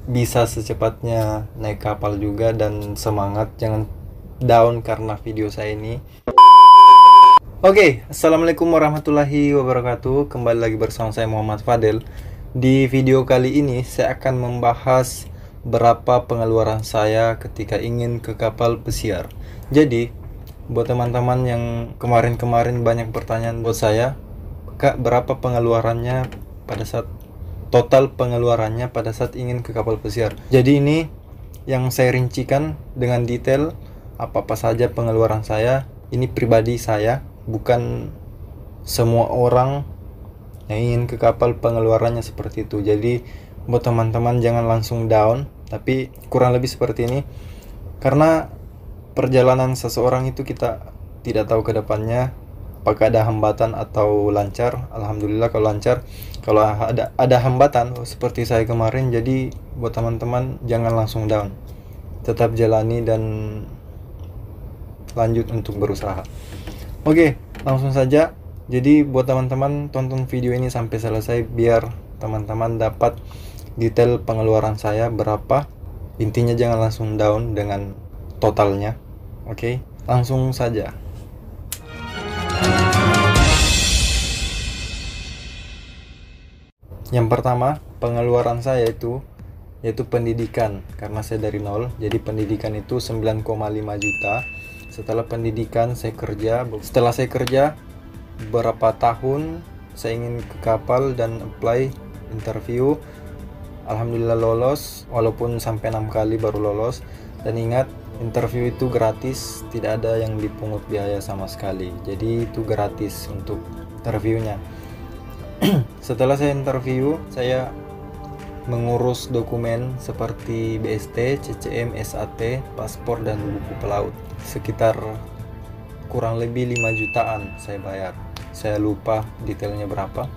bisa secepatnya naik kapal juga, dan semangat, jangan down karena video saya ini. Oke, assalamualaikum warahmatullahi wabarakatuh. Kembali lagi bersama saya Muhammad Fadel. Di video kali ini saya akan membahas berapa pengeluaran saya ketika ingin ke kapal pesiar. Jadi, buat teman-teman yang kemarin-kemarin banyak pertanyaan buat saya, Kak, berapa pengeluarannya pada saat total pengeluarannya pada saat ingin ke kapal pesiar. Jadi ini yang saya rincikan dengan detail apa-apa saja pengeluaran saya. Ini pribadi saya, bukan semua orang yang ingin ke kapal pengeluarannya seperti itu. Jadi buat teman-teman jangan langsung down, tapi kurang lebih seperti ini. Karena perjalanan seseorang itu kita tidak tahu ke depannya apakah ada hambatan atau lancar. Alhamdulillah kalau lancar. Kalau ada hambatan seperti saya kemarin, jadi buat teman-teman jangan langsung down. Tetap jalani dan lanjut untuk berusaha. Oke, langsung saja. Jadi buat teman-teman tonton video ini sampai selesai biar teman-teman dapat detail pengeluaran saya berapa. Intinya jangan langsung down dengan totalnya. Oke, langsung saja. Yang pertama, pengeluaran saya yaitu pendidikan, karena saya dari nol. Jadi pendidikan itu 9,5 juta. Setelah pendidikan saya kerja. Setelah saya kerja berapa tahun saya ingin ke kapal dan apply interview. Alhamdulillah lolos, walaupun sampai 6 kali baru lolos. Dan ingat, interview itu gratis, tidak ada yang dipungut biaya sama sekali. Jadi itu gratis untuk interviewnya. Setelah saya interview, saya mengurus dokumen seperti BST, CCM, SAT, paspor, dan buku pelaut. Sekitar kurang lebih 5 jutaan saya bayar. Saya lupa detailnya berapa.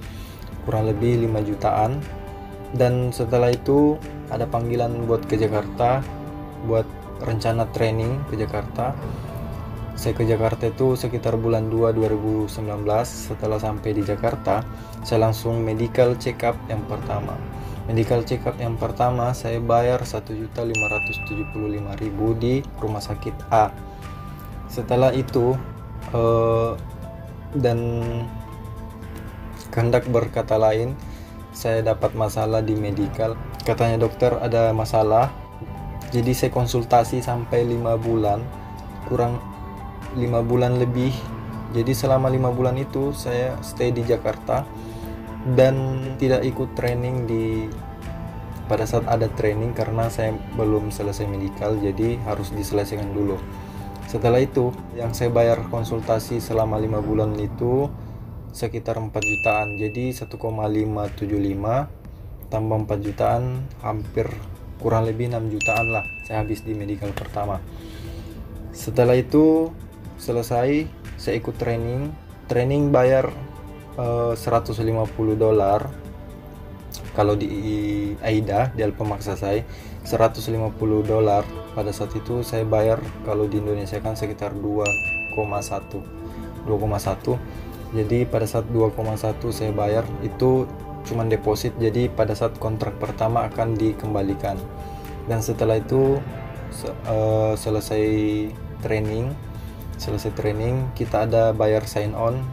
Kurang lebih 5 jutaan. Dan setelah itu ada panggilan buat ke Jakarta, buat rencana training ke Jakarta. Saya ke Jakarta itu sekitar bulan 2 2019. Setelah sampai di Jakarta, saya langsung medical check up yang pertama. Medical check up yang pertama saya bayar 1.575.000 di rumah sakit A. Setelah itu dan kehendak berkata lain, saya dapat masalah di medical. Katanya dokter ada masalah. Jadi saya konsultasi sampai 5 bulan, kurang 5 bulan lebih. Jadi selama 5 bulan itu saya stay di Jakarta dan tidak ikut training pada saat ada training, karena saya belum selesai medical, jadi harus diselesaikan dulu. Setelah itu yang saya bayar konsultasi selama 5 bulan itu sekitar 4 jutaan. Jadi 1,575 tambah 4 jutaan, hampir kurang lebih 6 jutaan lah saya habis di medical pertama. Setelah itu selesai, saya ikut training bayar $150. Kalau di AIDA, di Alfa Maksa saya $150. Pada saat itu saya bayar, kalau di Indonesia kan sekitar 2,1. Jadi pada saat 2,1 saya bayar itu cuman deposit, jadi pada saat kontrak pertama akan dikembalikan. Dan setelah itu selesai training kita ada bayar sign on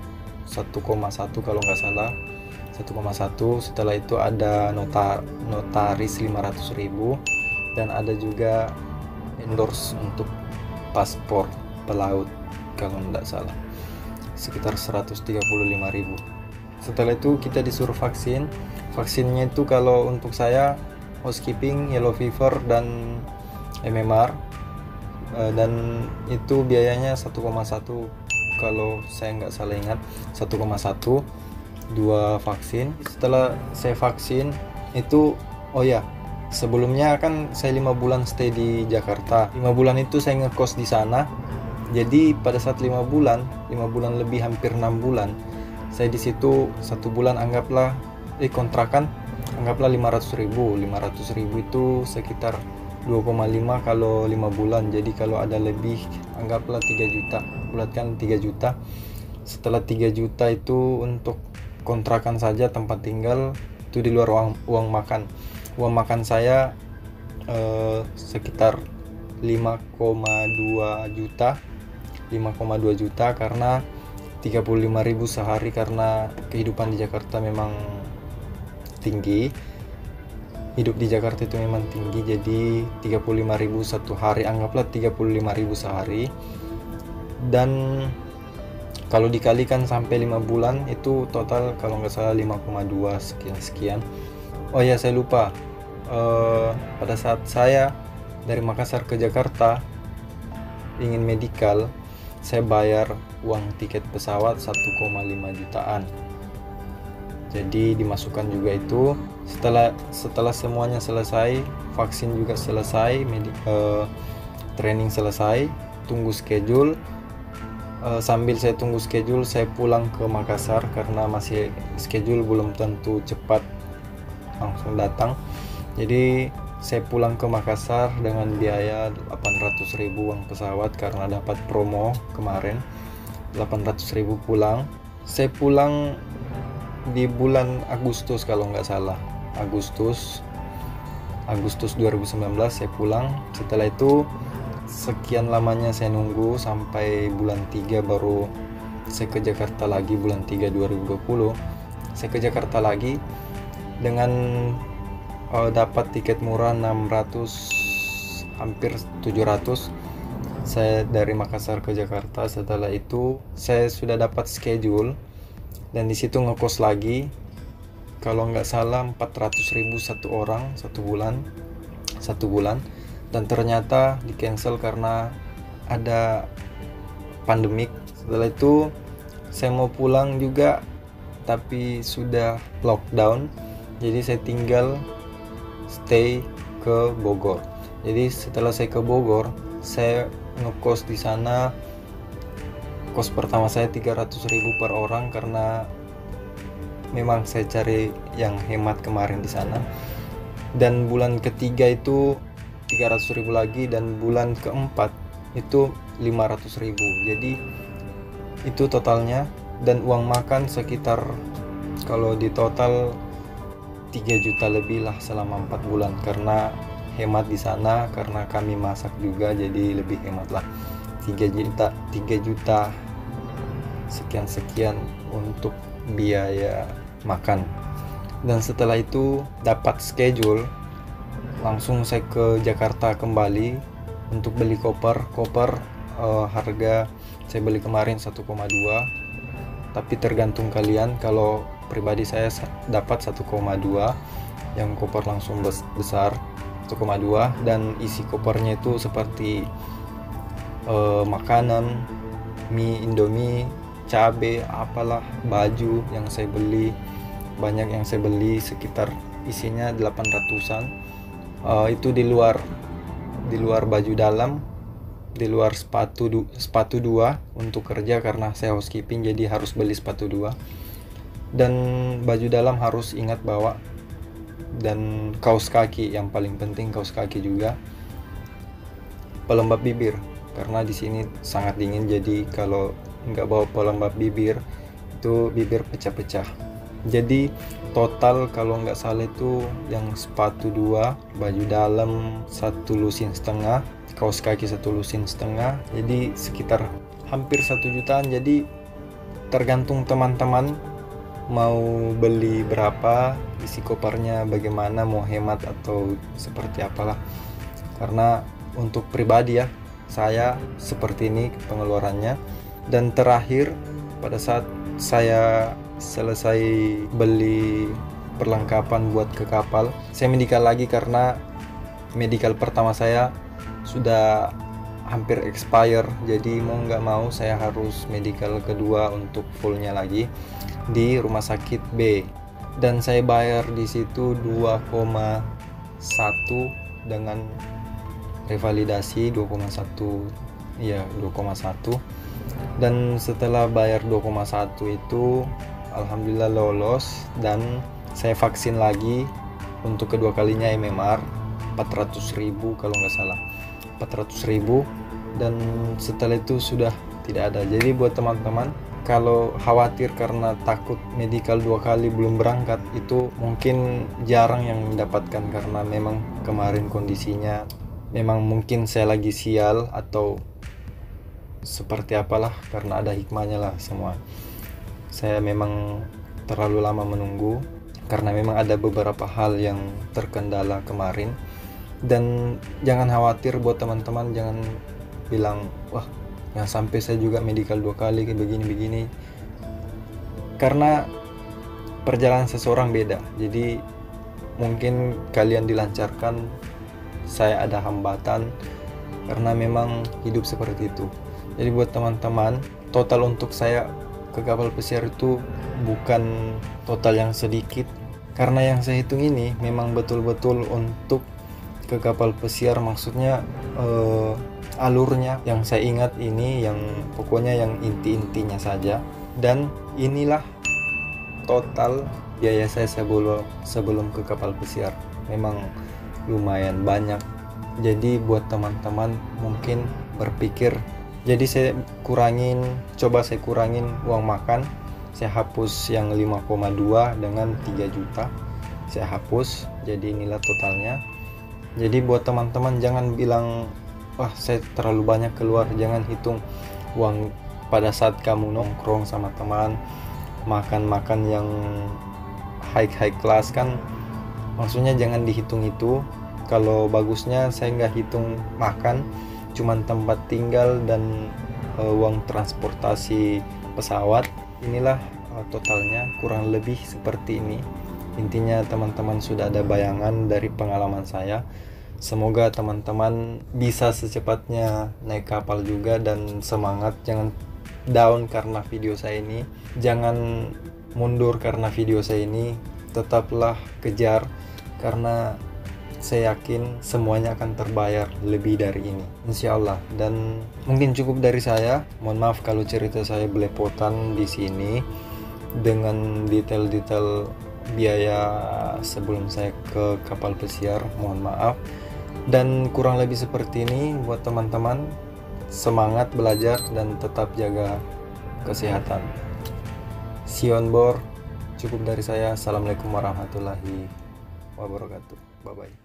1,1 kalau nggak salah, 1,1. Setelah itu ada notaris 500.000 dan ada juga endorse untuk paspor pelaut kalau nggak salah, sekitar 135.000. Setelah itu kita disuruh vaksinnya itu kalau untuk saya housekeeping, yellow fever, dan MMR. Dan itu biayanya 1,1 kalau saya nggak salah ingat, 1,1 2 vaksin. Setelah saya vaksin itu, oh ya, sebelumnya kan saya 5 bulan stay di Jakarta. 5 bulan itu saya ngekos di sana. Jadi pada saat 5 bulan lebih, hampir 6 bulan saya di situ. 1 bulan anggaplah kontrakan anggaplah 500.000 itu sekitar 2,5 kalau 5 bulan. Jadi kalau ada lebih anggaplah 3 juta, bulatkan 3 juta. Setelah 3 juta itu untuk kontrakan saja, tempat tinggal, itu di luar uang makan. Uang makan saya sekitar 5,2 juta 5,2 juta karena 35.000 sehari, karena kehidupan di Jakarta memang tinggi. Hidup di Jakarta itu memang tinggi, jadi 35.000 satu hari, anggaplah 35.000 sehari. Dan kalau dikalikan sampai 5 bulan itu total kalau nggak salah 5,2 sekian. Oh ya, saya lupa. Pada saat saya dari Makassar ke Jakarta ingin medical, saya bayar uang tiket pesawat 1,5 jutaan. Jadi dimasukkan juga itu. Setelah semuanya selesai, vaksin juga selesai, training selesai, tunggu schedule. Sambil saya tunggu schedule, saya pulang ke Makassar karena masih schedule belum tentu cepat langsung datang. Jadi saya pulang ke Makassar dengan biaya 800.000 uang pesawat karena dapat promo kemarin. 800.000 pulang. Saya pulang di bulan Agustus kalau nggak salah. Agustus 2019 saya pulang. Setelah itu sekian lamanya saya nunggu sampai bulan 3 baru saya ke Jakarta lagi. Bulan 3 2020 saya ke Jakarta lagi dengan dapat tiket murah 600 hampir 700. Saya dari Makassar ke Jakarta. Setelah itu saya sudah dapat schedule dan di situ ngekos lagi kalau nggak salah 400.000 satu orang satu bulan, dan ternyata di cancel karena ada pandemik. Setelah itu saya mau pulang juga tapi sudah lockdown, jadi saya tinggal stay ke Bogor. Jadi setelah saya ke Bogor, saya ngekos di sana. Kos pertama saya 300.000 per orang karena memang saya cari yang hemat kemarin di sana. Dan bulan ketiga itu 300.000 lagi, dan bulan keempat itu 500.000. Jadi itu totalnya, dan uang makan sekitar kalau di total 3 juta lebih lah selama 4 bulan karena hemat di sana, karena kami masak juga jadi lebih hemat lah. 3 juta sekian untuk biaya makan. Dan setelah itu dapat schedule, langsung saya ke Jakarta kembali untuk beli koper. Harga saya beli kemarin 1,2, tapi tergantung kalian. Kalau pribadi saya dapat 1,2, yang koper langsung besar 1,2, dan isi kopernya itu seperti makanan, mie, Indomie, cabe, apalah, baju yang saya beli, banyak yang saya beli, sekitar isinya 800-an. Itu di luar baju dalam, di luar sepatu 2 untuk kerja karena saya housekeeping, jadi harus beli sepatu 2, dan baju dalam harus ingat bawa, dan kaos kaki yang paling penting, kaos kaki juga, pelembab bibir karena di sini sangat dingin, jadi kalau nggak bawa pelembab bibir itu bibir pecah-pecah. Jadi total kalau nggak salah itu yang sepatu 2, baju dalam 1 lusin setengah, kaos kaki 1 lusin setengah, jadi sekitar hampir 1 jutaan. Jadi tergantung teman-teman mau beli berapa, isi kopernya bagaimana, mau hemat atau seperti apalah. Karena untuk pribadi ya, saya seperti ini pengeluarannya. Dan terakhir pada saat saya selesai beli perlengkapan buat ke kapal, saya medical lagi karena medical pertama saya sudah hampir expire, jadi mau nggak mau saya harus medical kedua untuk fullnya lagi di rumah sakit B, dan saya bayar di situ 2,1 dengan revalidasi 2,1, ya 2,1. Dan setelah bayar 2,1 itu alhamdulillah lolos, dan saya vaksin lagi untuk kedua kalinya MMR 400.000 kalau nggak salah, 400.000, dan setelah itu sudah tidak ada. Jadi buat teman-teman kalau khawatir karena takut medical 2 kali belum berangkat, itu mungkin jarang yang mendapatkan, karena memang kemarin kondisinya memang mungkin saya lagi sial atau seperti apalah, karena ada hikmahnya lah semua. Saya memang terlalu lama menunggu karena memang ada beberapa hal yang terkendala kemarin. Dan jangan khawatir buat teman-teman, jangan bilang wah yang sampai saya juga medical 2 kali kayak begini-begini, karena perjalanan seseorang beda. Jadi mungkin kalian dilancarkan, saya ada hambatan, karena memang hidup seperti itu. Jadi buat teman-teman, total untuk saya ke kapal pesiar itu bukan total yang sedikit, karena yang saya hitung ini memang betul-betul untuk ke kapal pesiar, maksudnya alurnya yang saya ingat ini, yang pokoknya yang inti-intinya saja. Dan inilah total biaya saya sebelum ke kapal pesiar, memang lumayan banyak. Jadi buat teman-teman mungkin berpikir, jadi saya coba kurangin uang makan. Saya hapus yang 5,2 dengan 3 juta, saya hapus, jadi inilah totalnya. Jadi buat teman-teman jangan bilang wah saya terlalu banyak keluar, jangan hitung uang pada saat kamu nongkrong sama teman, makan-makan yang high class kan, maksudnya jangan dihitung itu. Kalau bagusnya saya nggak hitung makan, cuman tempat tinggal dan uang transportasi pesawat. Inilah totalnya kurang lebih seperti ini. Intinya teman-teman sudah ada bayangan dari pengalaman saya. Semoga teman-teman bisa secepatnya naik kapal juga, dan semangat, jangan down karena video saya ini, jangan mundur karena video saya ini, tetaplah kejar, karena saya yakin semuanya akan terbayar lebih dari ini, insya Allah. Dan mungkin cukup dari saya. Mohon maaf kalau cerita saya belepotan di sini dengan detail-detail biaya sebelum saya ke kapal pesiar, mohon maaf. Dan kurang lebih seperti ini buat teman-teman, semangat belajar dan tetap jaga kesehatan. See you on board. Cukup dari saya. Assalamualaikum warahmatullahi wabarakatuh. Bye bye.